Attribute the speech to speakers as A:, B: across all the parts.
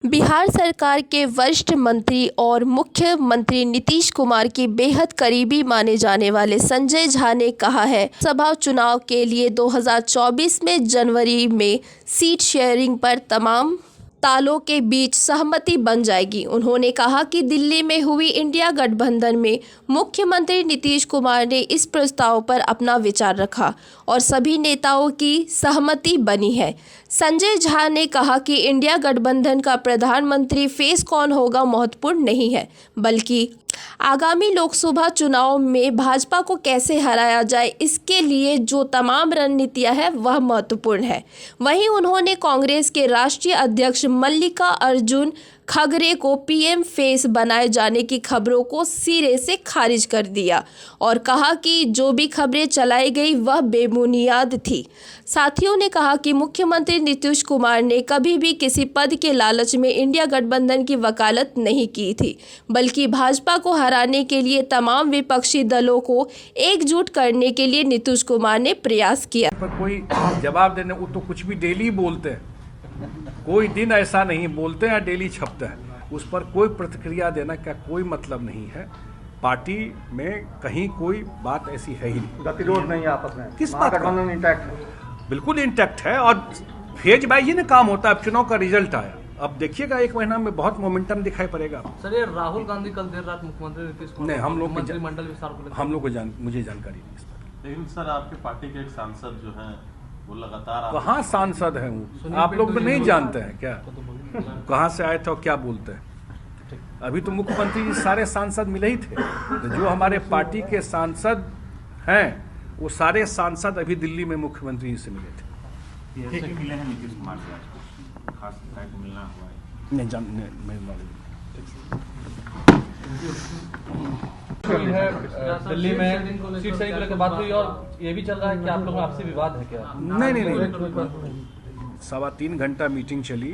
A: बिहार सरकार के वरिष्ठ मंत्री और मुख्यमंत्री नीतीश कुमार की बेहद करीबी माने जाने वाले संजय झा ने कहा है, लोकसभा चुनाव के लिए 2024 में जनवरी में सीट शेयरिंग पर तमाम तालों के बीच सहमति बन जाएगी। उन्होंने कहा कि दिल्ली में हुई इंडिया गठबंधन में मुख्यमंत्री नीतीश कुमार ने इस प्रस्ताव पर अपना विचार रखा और सभी नेताओं की सहमति बनी है। संजय झा ने कहा कि इंडिया गठबंधन का प्रधानमंत्री फेस कौन होगा महत्वपूर्ण नहीं है, बल्कि आगामी लोकसभा चुनाव में भाजपा को कैसे हराया जाए, इसके लिए जो तमाम रणनीतियां हैं वह महत्वपूर्ण है। वहीं उन्होंने कांग्रेस के राष्ट्रीय अध्यक्ष मल्लिकार्जुन खड़गे को पीएम फेस बनाए जाने की खबरों को सिरे से खारिज कर दिया और कहा कि जो भी खबरें चलाई गई वह बेबुनियाद थी। साथियों ने कहा कि मुख्यमंत्री नीतीश कुमार ने कभी भी किसी पद के लालच में इंडिया गठबंधन की वकालत नहीं की थी, बल्कि भाजपा को हराने के लिए तमाम विपक्षी दलों को एकजुट करने के लिए नीतीश कुमार ने प्रयास किया।
B: पर कोई जवाब देने वो तो कुछ भी डेली बोलते हैं, कोई दिन ऐसा नहीं बोलते हैं, डेली छपता है, उस पर कोई प्रतिक्रिया देना का कोई मतलब नहीं है। पार्टी में कहीं कोई बात ऐसी है ही नहीं,
C: गतिरोध नहीं है आपस में।
B: किस बात का?
C: इंटैक्ट है,
B: बिल्कुल इंटैक्ट है और फेज बाई ही ना काम होता है। अब चुनाव का रिजल्ट आया, अब देखिएगा एक महीना में बहुत मोमेंटम दिखाई पड़ेगा।
D: सर, ये राहुल गांधी कल देर रात मुख्यमंत्री नीतीश कुमार
B: नहीं, हम लोग
D: मंत्रिमंडल विस्तार को
B: मुझे जानकारी नहीं इस पर।
E: लेकिन सर, आपके पार्टी के एक सांसद जो हैं वो लगातार
B: कहाँ सांसद हैं वो? आप लोग भी नहीं जानते हैं क्या कहाँ से आए थे और क्या बोलते हैं? अभी तो मुख्यमंत्री जी सारे सांसद मिले ही थे, तो जो हमारे पार्टी के सांसद हैं वो सारे सांसद अभी दिल्ली में मुख्यमंत्री जी से मिले थे।
E: मिले हैं नीतीश कुमार से, आज खास मिलना हुआ है?
B: नहीं जानने
D: दिल्ली में सीट शेयरिंग को लेकर बात हुई और ये भी चल रहा है कि आप लोगों में आपसी विवाद है क्या?
B: नहीं। 3.25 घंटा मीटिंग चली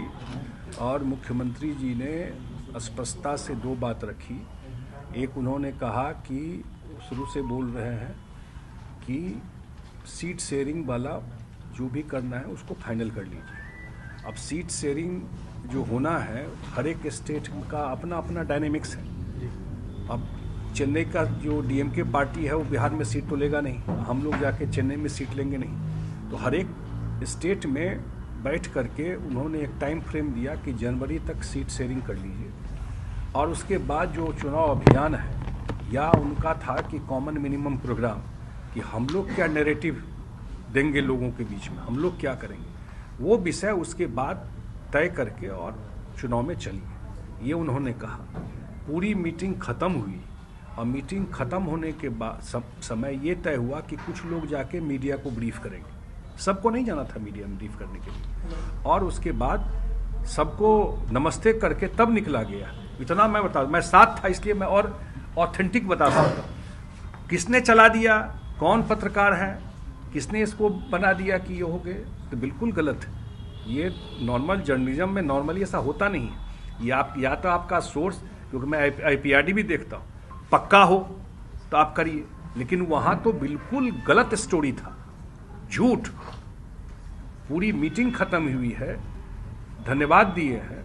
B: और मुख्यमंत्री जी ने स्पष्टता से दो बात रखी। एक, उन्होंने कहा कि शुरू से बोल रहे हैं कि सीट शेयरिंग वाला जो भी करना है उसको फाइनल कर लीजिए। अब सीट शेयरिंग जो होना है, हर एक स्टेट का अपना अपना डायनेमिक्स है। अब चेन्नई का जो डीएमके पार्टी है वो बिहार में सीट तो लेगा नहीं, हम लोग जाके चेन्नई में सीट लेंगे नहीं। तो हर एक स्टेट में बैठ करके उन्होंने एक टाइम फ्रेम दिया कि जनवरी तक सीट शेयरिंग कर लीजिए और उसके बाद जो चुनाव अभियान है, या उनका था कि कॉमन मिनिमम प्रोग्राम, कि हम लोग क्या नैरेटिव देंगे लोगों के बीच में, हम लोग क्या करेंगे, वो विषय उसके बाद तय करके और चुनाव में चलिए, ये उन्होंने कहा। पूरी मीटिंग ख़त्म हुई और मीटिंग ख़त्म होने के बाद समय ये तय हुआ कि कुछ लोग जाके मीडिया को ब्रीफ करेंगे। सबको नहीं जाना था मीडिया में ब्रीफ करने के लिए, और उसके बाद सबको नमस्ते करके तब निकला गया। इतना मैं बता, मैं साथ था इसलिए मैं और ऑथेंटिक बता सकता हूँ। किसने चला दिया, कौन पत्रकार है, किसने इसको बना दिया कि ये हो गए, तो बिल्कुल गलत है। ये नॉर्मल जर्नलिज्म में नॉर्मली ऐसा होता नहीं है। ये आप या तो आपका सोर्स, क्योंकि मैं IPRD भी देखता हूँ, पक्का हो तो आप करिए, लेकिन वहाँ तो बिल्कुल गलत स्टोरी था, झूठ। पूरी मीटिंग खत्म हुई है, धन्यवाद दिए हैं,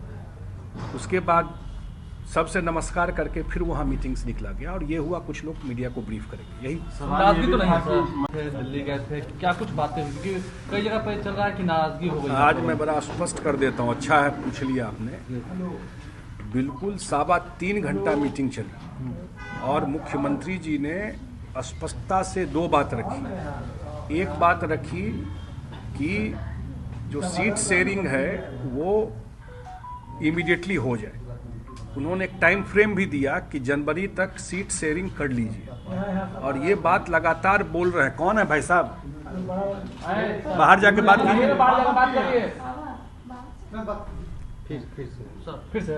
B: उसके बाद सबसे नमस्कार करके फिर वहाँ मीटिंग से निकला गया और ये हुआ कुछ लोग मीडिया को ब्रीफ करेंगे। यही
D: नाराजगी तो नहीं सर, दिल्ली गए थे, क्या कुछ बातें हुई? क्योंकि कई जगह पर चल रहा है कि नाराजगी हो गई।
B: आज मैं बड़ा स्पष्ट कर देता हूँ, अच्छा है पूछ लिया आपने। बिल्कुल 3.25 घंटा मीटिंग चली और मुख्यमंत्री जी ने स्पष्टता से दो बात रखी। एक बात रखी कि जो सीट शेयरिंग है वो इमीडिएटली हो जाए। उन्होंने एक टाइम फ्रेम भी दिया कि जनवरी तक सीट शेयरिंग कर लीजिए, और ये बात लगातार बोल रहे हैं। कौन है भाई साहब? बाहर जाके बात कीजिए।
D: फिर से